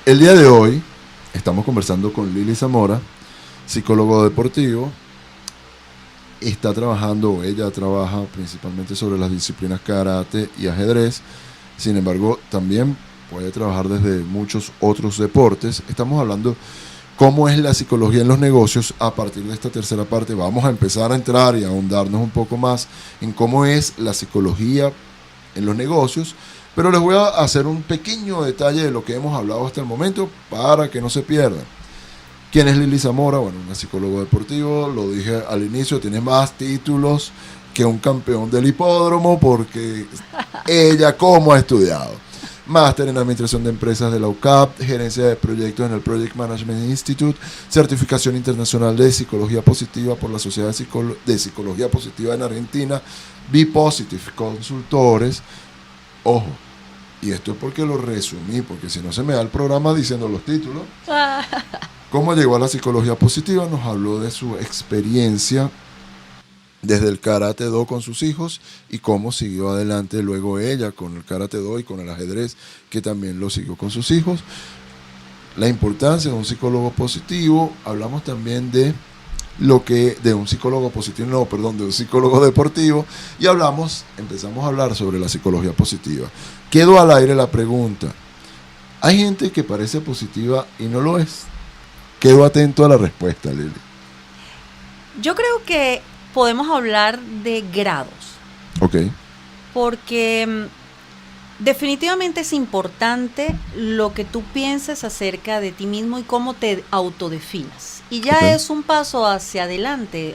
El día de hoy estamos conversando con Lily Zamora, psicólogo deportivo. Ella trabaja principalmente sobre las disciplinas karate y ajedrez. Sin embargo, también puede trabajar desde muchos otros deportes. Estamos hablando cómo es la psicología en los negocios. A partir de esta tercera parte vamos a empezar a entrar y a ahondarnos un poco más en cómo es la psicología en los negocios. Pero les voy a hacer un pequeño detalle de lo que hemos hablado hasta el momento para que no se pierdan. ¿Quién es Lily Zamora? Bueno, una psicólogo deportivo, lo dije al inicio, tiene más títulos que un campeón del hipódromo porque ella cómo ha estudiado. Máster en Administración de Empresas de la UCAP, Gerencia de Proyectos en el Project Management Institute, Certificación Internacional de Psicología Positiva por la Sociedad de Psicología Positiva en Argentina, Be Positive Consultores. Ojo, y esto es porque lo resumí, porque si no se me da el programa diciendo los títulos. ¿Cómo llegó a la psicología positiva? Nos habló de su experiencia desde el Karate Do con sus hijos y cómo siguió adelante luego ella con el Karate Do y con el ajedrez, que también lo siguió con sus hijos. La importancia de un psicólogo positivo. Hablamos también de un psicólogo positivo, de un psicólogo deportivo, y empezamos a hablar sobre la psicología positiva. Quedó al aire la pregunta: ¿hay gente que parece positiva y no lo es? Quedo atento a la respuesta, Lili. Yo creo que podemos hablar de grados. Ok. Porque definitivamente es importante lo que tú pienses acerca de ti mismo y cómo te autodefinas. Y ya es un paso hacia adelante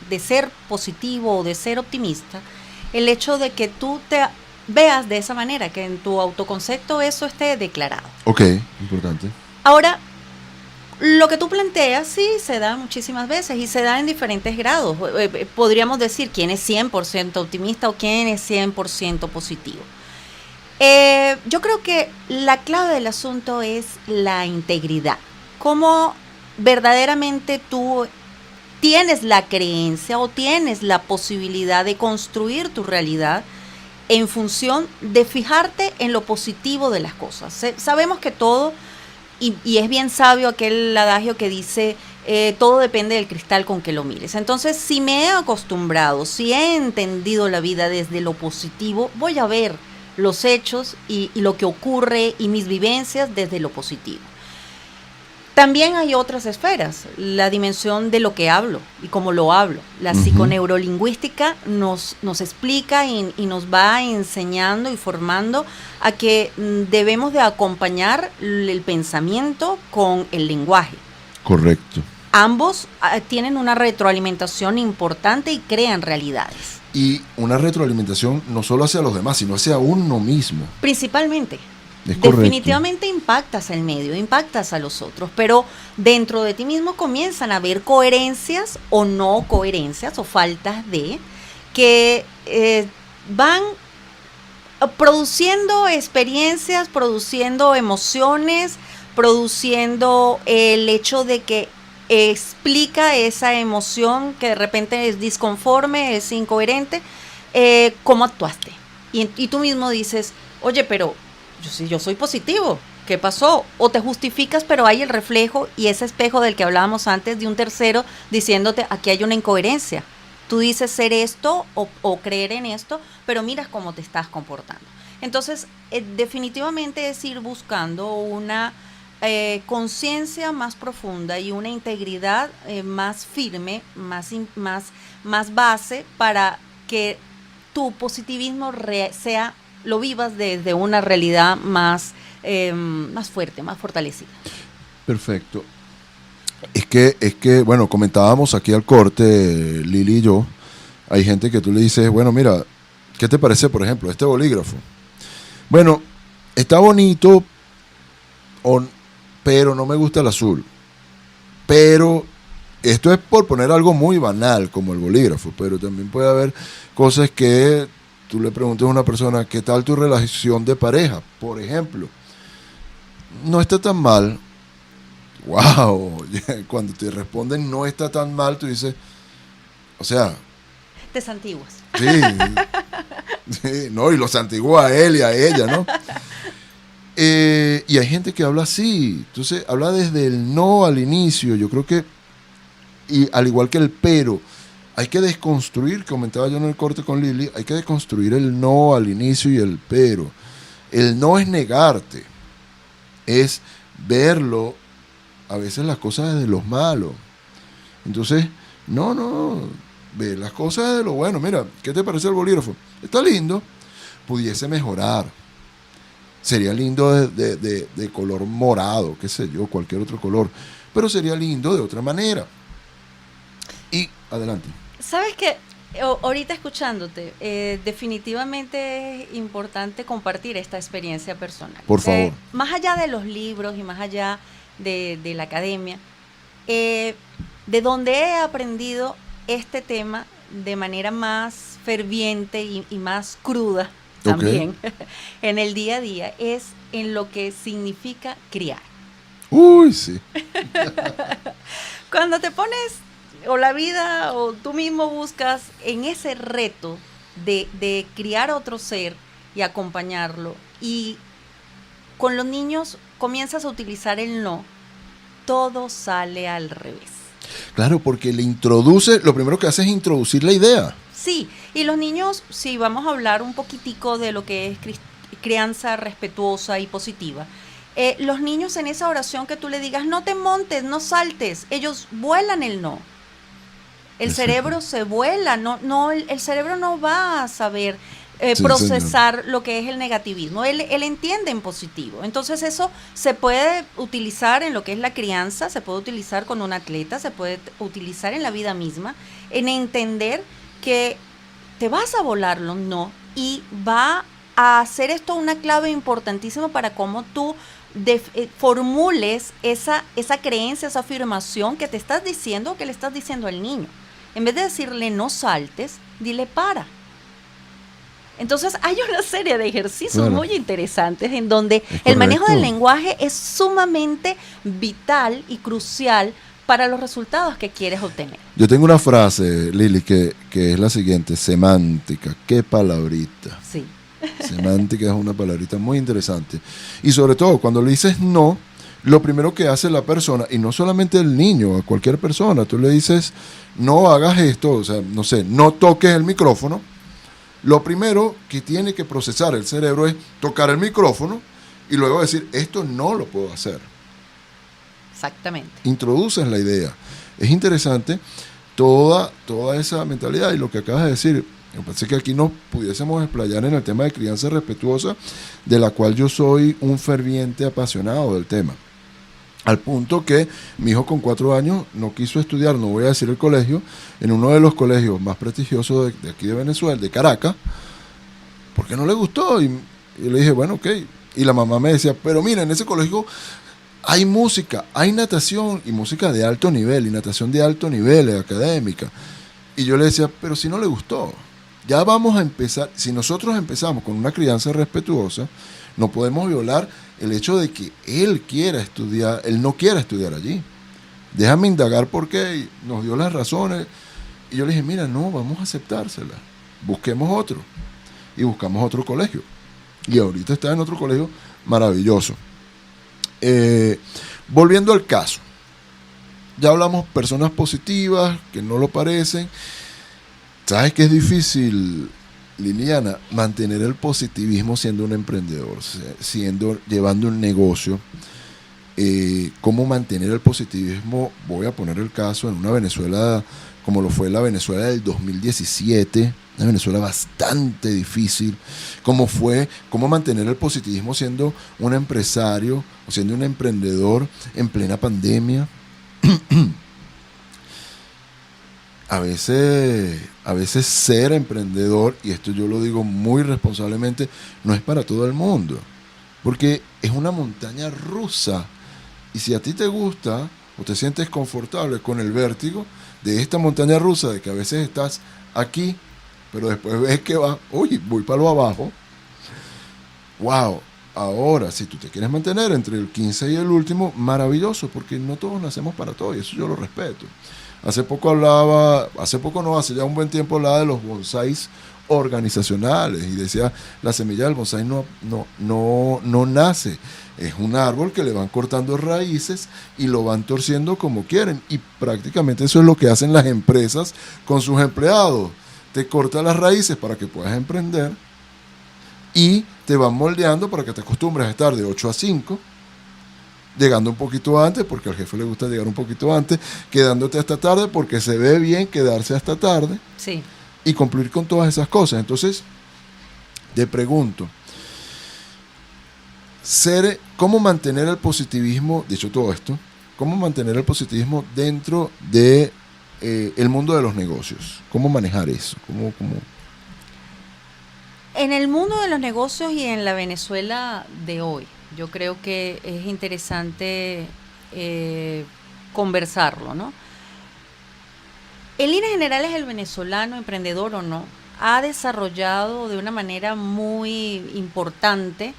de ser positivo o de ser optimista, el hecho de que tú te veas de esa manera, que en tu autoconcepto eso esté declarado. Ok, importante. Ahora, lo que tú planteas, sí, se da muchísimas veces y se da en diferentes grados. Podríamos decir quién es 100% optimista o quién es 100% positivo. Yo creo que la clave del asunto es la integridad. Cómo verdaderamente tú tienes la creencia o tienes la posibilidad de construir tu realidad en función de fijarte en lo positivo de las cosas. Sabemos que todo, y es bien sabio aquel adagio que dice, todo depende del cristal con que lo mires. Entonces, si me he acostumbrado, si he entendido la vida desde lo positivo, voy a ver los hechos y lo que ocurre y mis vivencias desde lo positivo. También hay otras esferas, la dimensión de lo que hablo y cómo lo hablo. La psiconeurolingüística nos explica y nos va enseñando y formando a que debemos de acompañar el pensamiento con el lenguaje. Correcto. Ambos tienen una retroalimentación importante y crean realidades. Y una retroalimentación no solo hacia los demás, sino hacia uno mismo. Principalmente. Es correcto. Definitivamente impactas al medio, impactas a los otros, pero dentro de ti mismo comienzan a haber coherencias o no coherencias o faltas de que van produciendo experiencias, produciendo emociones, produciendo el hecho de que explica esa emoción que de repente es disconforme, es incoherente, cómo actuaste. Y tú mismo dices, oye, pero yo soy positivo, ¿qué pasó? O te justificas, pero hay el reflejo y ese espejo del que hablábamos antes de un tercero diciéndote, aquí hay una incoherencia. Tú dices ser esto o creer en esto, pero miras cómo te estás comportando. Entonces, definitivamente es ir buscando una conciencia más profunda y una integridad más firme, más base para que tu positivismo lo vivas desde una realidad más fuerte, más fortalecida. Perfecto. Es que, bueno, comentábamos aquí al corte, Lili y yo, hay gente que tú le dices, bueno, mira, ¿qué te parece, por ejemplo, este bolígrafo? Bueno, está bonito, pero no me gusta el azul. Pero esto es por poner algo muy banal como el bolígrafo, pero también puede haber cosas que tú le preguntas a una persona, ¿qué tal tu relación de pareja? Por ejemplo, no está tan mal. Wow, cuando te responden no está tan mal, tú dices, o sea, te santiguas. Sí, no, y lo santigua a él y a ella, ¿no? Y hay gente que habla así, entonces habla desde el no al inicio. Yo creo que, y al igual que el pero, hay que desconstruir, comentaba yo en el corte con Lili, hay que desconstruir el no al inicio y el pero. El no es negarte, es verlo, a veces las cosas desde los malos. Entonces, no, ve las cosas desde lo bueno. Mira, ¿qué te parece el bolígrafo? Está lindo, pudiese mejorar. Sería lindo de color morado, qué sé yo, cualquier otro color, pero sería lindo de otra manera. Y adelante. ¿Sabes qué? Ahorita escuchándote, definitivamente es importante compartir esta experiencia personal. Por favor. Más allá de los libros y más allá de la academia, de donde he aprendido este tema de manera más ferviente y más cruda también, en el día a día, es en lo que significa criar. Uy, sí. Cuando te pones, o la vida, o tú mismo buscas en ese reto de criar a otro ser y acompañarlo, y con los niños comienzas a utilizar el no, todo sale al revés. Claro, porque le introduce, lo primero que hace es introducir la idea. Sí, y los niños, sí, vamos a hablar un poquitico de lo que es crianza respetuosa y positiva. Los niños, en esa oración que tú le digas, no te montes, no saltes, ellos vuelan el no. El cerebro se vuela, el cerebro no va a saber procesar lo que es el negativismo. Él entiende en positivo. Entonces eso se puede utilizar en lo que es la crianza, se puede utilizar con un atleta, se puede utilizar en la vida misma, en entender que te vas a volar los no, y va a hacer esto una clave importantísima para cómo tú formules esa creencia, esa afirmación que te estás diciendo, que le estás diciendo al niño. En vez de decirle no saltes, dile para. Entonces hay una serie de ejercicios muy interesantes en donde el manejo del lenguaje es sumamente vital y crucial para los resultados que quieres obtener. Yo tengo una frase, Lili, que es la siguiente: semántica. ¿Qué palabrita? Sí. Semántica es una palabrita muy interesante. Y sobre todo, cuando le dices no, lo primero que hace la persona, y no solamente el niño, a cualquier persona, tú le dices, no hagas esto, o sea, no sé, no toques el micrófono. Lo primero que tiene que procesar el cerebro es tocar el micrófono y luego decir, esto no lo puedo hacer. Exactamente. Introduces la idea. Es interesante toda esa mentalidad, y lo que acabas de decir. Me parece que aquí nos pudiésemos explayar en el tema de crianza respetuosa, de la cual yo soy un ferviente apasionado del tema. Al punto que mi hijo con 4 años no quiso estudiar, no voy a decir el colegio, en uno de los colegios más prestigiosos de aquí de Venezuela, de Caracas, porque no le gustó. Y le dije, bueno, ok. Y la mamá me decía, pero mira, en ese colegio hay música, hay natación, y música de alto nivel, y natación de alto nivel, académica. Y yo le decía, pero si no le gustó, ya vamos a empezar. Si nosotros empezamos con una crianza respetuosa, no podemos violar el hecho de que él quiera estudiar, él no quiera estudiar allí. Déjame indagar por qué, y nos dio las razones. Y yo le dije, mira, no, vamos a aceptárselas. Busquemos otro. Y buscamos otro colegio. Y ahorita está en otro colegio maravilloso. Volviendo al caso. Ya hablamos personas positivas, que no lo parecen. ¿Sabes qué es difícil, Liliana? Mantener el positivismo siendo un emprendedor, llevando un negocio. ¿Cómo mantener el positivismo? Voy a poner el caso en una Venezuela como lo fue la Venezuela del 2017, una Venezuela bastante difícil. ¿Cómo mantener el positivismo siendo un empresario o siendo un emprendedor en plena pandemia? A veces ser emprendedor, y esto yo lo digo muy responsablemente, no es para todo el mundo, porque es una montaña rusa. Y si a ti te gusta o te sientes confortable con el vértigo de esta montaña rusa, de que a veces estás aquí, pero después ves que va, oye, voy para lo abajo. Wow. Ahora, si tú te quieres mantener entre el 15 y el último, maravilloso, porque no todos nacemos para todo, y eso yo lo respeto. Hace ya un buen tiempo hablaba de los bonsáis organizacionales. Y decía, la semilla del bonsái no nace. Es un árbol que le van cortando raíces y lo van torciendo como quieren. Y prácticamente eso es lo que hacen las empresas con sus empleados. Te cortan las raíces para que puedas emprender y te van moldeando para que te acostumbres a estar de 8 a 5, llegando un poquito antes, porque al jefe le gusta llegar un poquito antes, quedándote hasta tarde, porque se ve bien quedarse hasta tarde, sí, y cumplir con todas esas cosas. Entonces, te pregunto, ¿cómo mantener el positivismo, dicho todo esto, cómo mantener el positivismo dentro de el mundo de los negocios? ¿Cómo manejar eso? ¿Cómo? En el mundo de los negocios y en la Venezuela de hoy, yo creo que es interesante conversarlo, ¿no? En líneas generales, el venezolano, emprendedor o no, ha desarrollado de una manera muy importante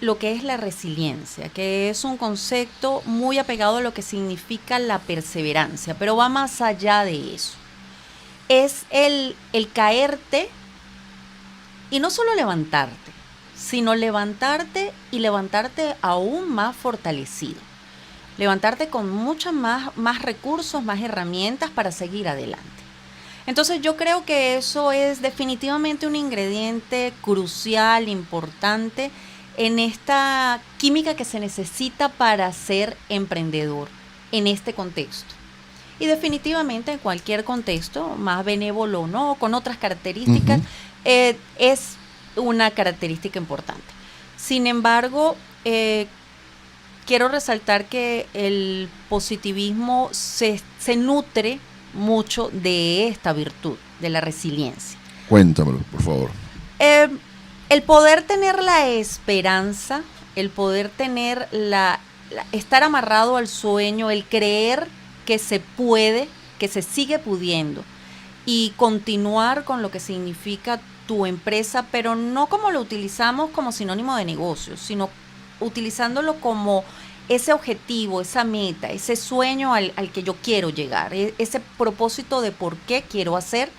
lo que es la resiliencia, que es un concepto muy apegado a lo que significa la perseverancia, pero va más allá de eso. Es el caerte y no solo levantarte, sino levantarte y levantarte aún más fortalecido. Levantarte con muchos más recursos, más herramientas para seguir adelante. Entonces yo creo que eso es definitivamente un ingrediente crucial, importante, en esta química que se necesita para ser emprendedor en este contexto. Y definitivamente en cualquier contexto, más benévolo o no, con otras características, es una característica importante. Sin embargo, quiero resaltar que el positivismo se nutre mucho de esta virtud, de la resiliencia. Cuéntamelo, por favor. El poder tener la esperanza, el poder tener estar amarrado al sueño, el creer que se puede, que se sigue pudiendo y continuar con lo que significa tu empresa, pero no como lo utilizamos como sinónimo de negocio, sino utilizándolo como ese objetivo, esa meta, ese sueño al que yo quiero llegar, ese propósito de por qué quiero hacer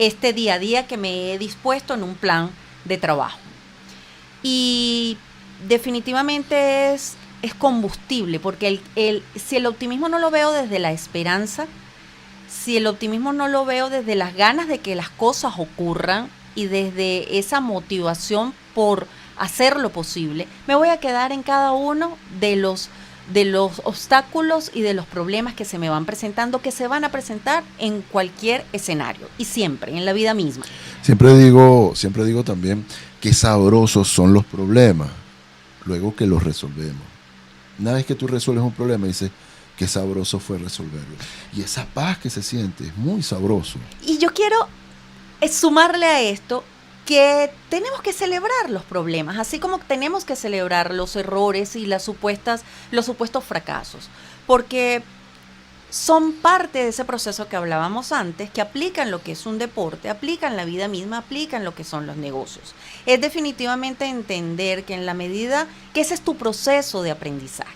este día a día que me he dispuesto en un plan de trabajo. Y definitivamente es combustible, porque si el optimismo no lo veo desde la esperanza, si el optimismo no lo veo desde las ganas de que las cosas ocurran y desde esa motivación por hacer lo posible, me voy a quedar en cada uno de los obstáculos y de los problemas que se me van presentando, que se van a presentar en cualquier escenario y siempre, en la vida misma. Siempre digo también que sabrosos son los problemas, luego que los resolvemos. Una vez que tú resuelves un problema, dices, qué sabroso fue resolverlo. Y esa paz que se siente es muy sabroso. Y yo quiero sumarle a esto que tenemos que celebrar los problemas, así como tenemos que celebrar los errores y los supuestos fracasos, porque son parte de ese proceso que hablábamos antes, que aplican lo que es un deporte, aplican la vida misma, aplican lo que son los negocios. Es definitivamente entender que en la medida que ese es tu proceso de aprendizaje,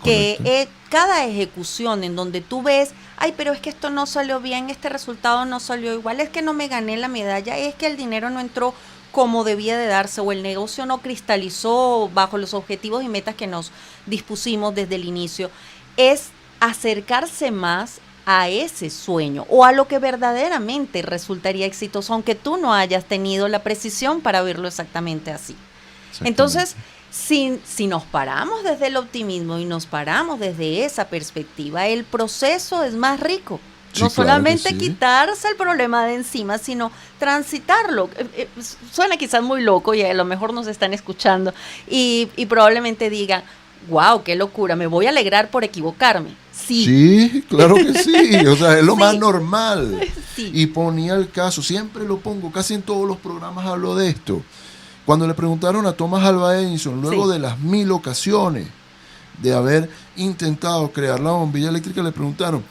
que cada ejecución en donde tú ves, ay, pero es que esto no salió bien, este resultado no salió igual, es que no me gané la medalla, es que el dinero no entró como debía de darse o el negocio no cristalizó bajo los objetivos y metas que nos dispusimos desde el inicio, es acercarse más a ese sueño o a lo que verdaderamente resultaría exitoso, aunque tú no hayas tenido la precisión para verlo exactamente así. Entonces, si nos paramos desde el optimismo y nos paramos desde esa perspectiva, el proceso es más rico. Sí, no solamente claro, quitarse el problema de encima, sino transitarlo. Suena quizás muy loco y a lo mejor nos están escuchando y probablemente digan, wow, qué locura, me voy a alegrar por equivocarme. Sí, claro que sí, o sea, es lo más normal. Sí. Y ponía el caso, siempre lo pongo, casi en todos los programas hablo de esto. Cuando le preguntaron a Thomas Alva Edison, luego de las 1000 ocasiones de haber intentado crear la bombilla eléctrica, le preguntaron,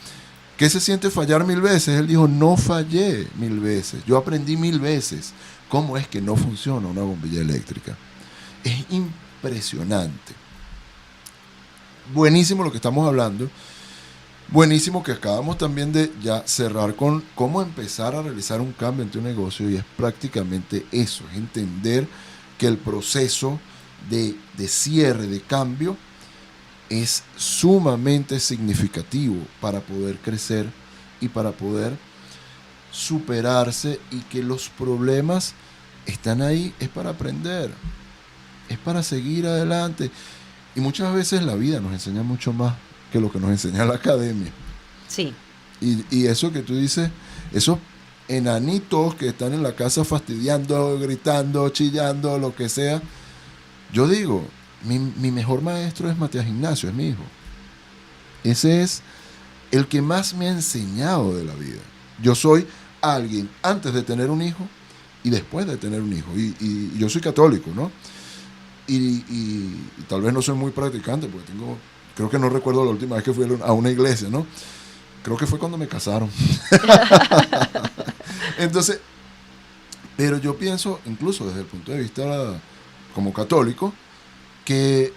¿qué se siente fallar 1000 veces? Él dijo, no fallé 1000 veces, yo aprendí 1000 veces cómo es que no funciona una bombilla eléctrica. Es impresionante. Buenísimo lo que estamos hablando, Buenísimo que acabamos también de ya cerrar con cómo empezar a realizar un cambio en tu negocio, y es prácticamente eso, es entender que el proceso de cierre, de cambio, es sumamente significativo para poder crecer y para poder superarse, y que los problemas están ahí, es para aprender, es para seguir adelante. Y muchas veces la vida nos enseña mucho más que lo que nos enseña la academia. Sí. Y eso que tú dices, esos enanitos que están en la casa fastidiando, gritando, chillando, lo que sea, yo digo, mi mejor maestro es Matías Ignacio, es mi hijo. Ese es el que más me ha enseñado de la vida. Yo soy alguien antes de tener un hijo y después de tener un hijo. Y yo soy católico, ¿no? Y tal vez no soy muy practicante, porque creo que no recuerdo la última vez que fui a una iglesia, ¿no? Creo que fue cuando me casaron. Entonces, pero yo pienso, incluso desde el punto de vista como católico, que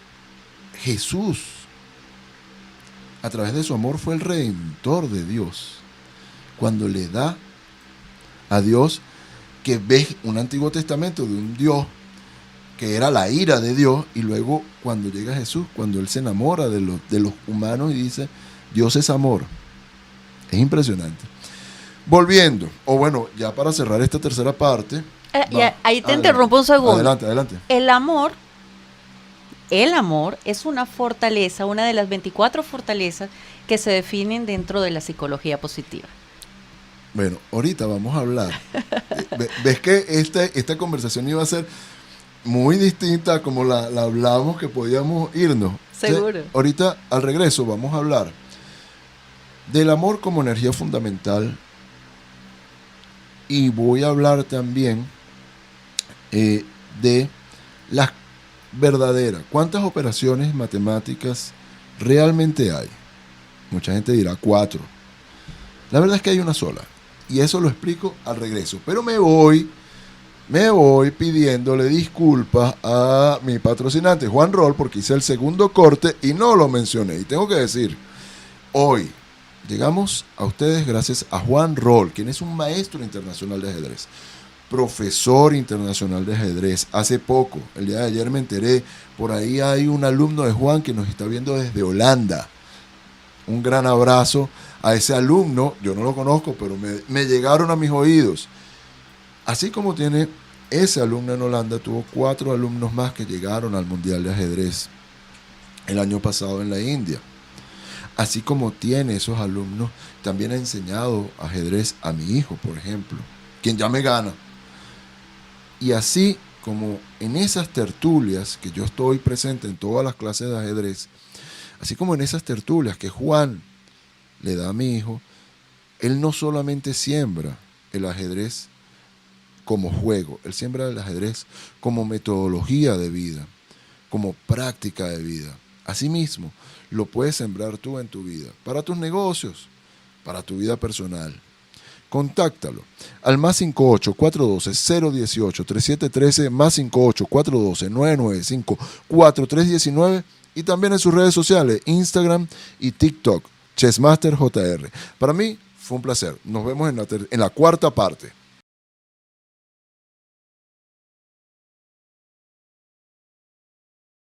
Jesús, a través de su amor, fue el redentor de Dios. Cuando le da a Dios, que ves un Antiguo Testamento de un Dios que era la ira de Dios, y luego cuando llega Jesús, cuando Él se enamora de los humanos y dice, Dios es amor. Es impresionante. Volviendo, o bueno, ya para cerrar esta tercera parte. Ahí te interrumpo un segundo. Adelante. El amor es una fortaleza, una de las 24 fortalezas que se definen dentro de la psicología positiva. Bueno, ahorita vamos a hablar. ¿Ves que esta conversación iba a ser muy distinta a como la hablamos, que podíamos irnos? Seguro. Ahorita, al regreso, vamos a hablar del amor como energía fundamental, y voy a hablar también de las verdaderas. ¿Cuántas operaciones matemáticas realmente hay? Mucha gente dirá 4. La verdad es que hay una sola, y eso lo explico al regreso. Pero me voy pidiéndole disculpas a mi patrocinante Juan Roll, porque hice el segundo corte y no lo mencioné. Y tengo que decir, hoy llegamos a ustedes gracias a Juan Roll, quien es un maestro internacional de ajedrez, profesor internacional de ajedrez. Hace poco, el día de ayer me enteré, por ahí hay un alumno de Juan que nos está viendo desde Holanda. Un gran abrazo a ese alumno. Yo no lo conozco, pero me llegaron a mis oídos. Así como tiene ese alumno en Holanda, tuvo 4 alumnos más que llegaron al Mundial de Ajedrez el año pasado en la India. Así como tiene esos alumnos, también ha enseñado ajedrez a mi hijo, por ejemplo, quien ya me gana. Y así como en esas tertulias, que yo estoy presente en todas las clases de ajedrez, así como en esas tertulias que Juan le da a mi hijo, él no solamente siembra el ajedrez como juego, él siembra el ajedrez como metodología de vida, como práctica de vida. Asimismo, lo puedes sembrar tú en tu vida, para tus negocios, para tu vida personal. Contáctalo al +58 412 018 3713, +58 412 995 4319, y también en sus redes sociales, Instagram y TikTok, ChessMaster JR. Para mí fue un placer. Nos vemos en la 4ª parte.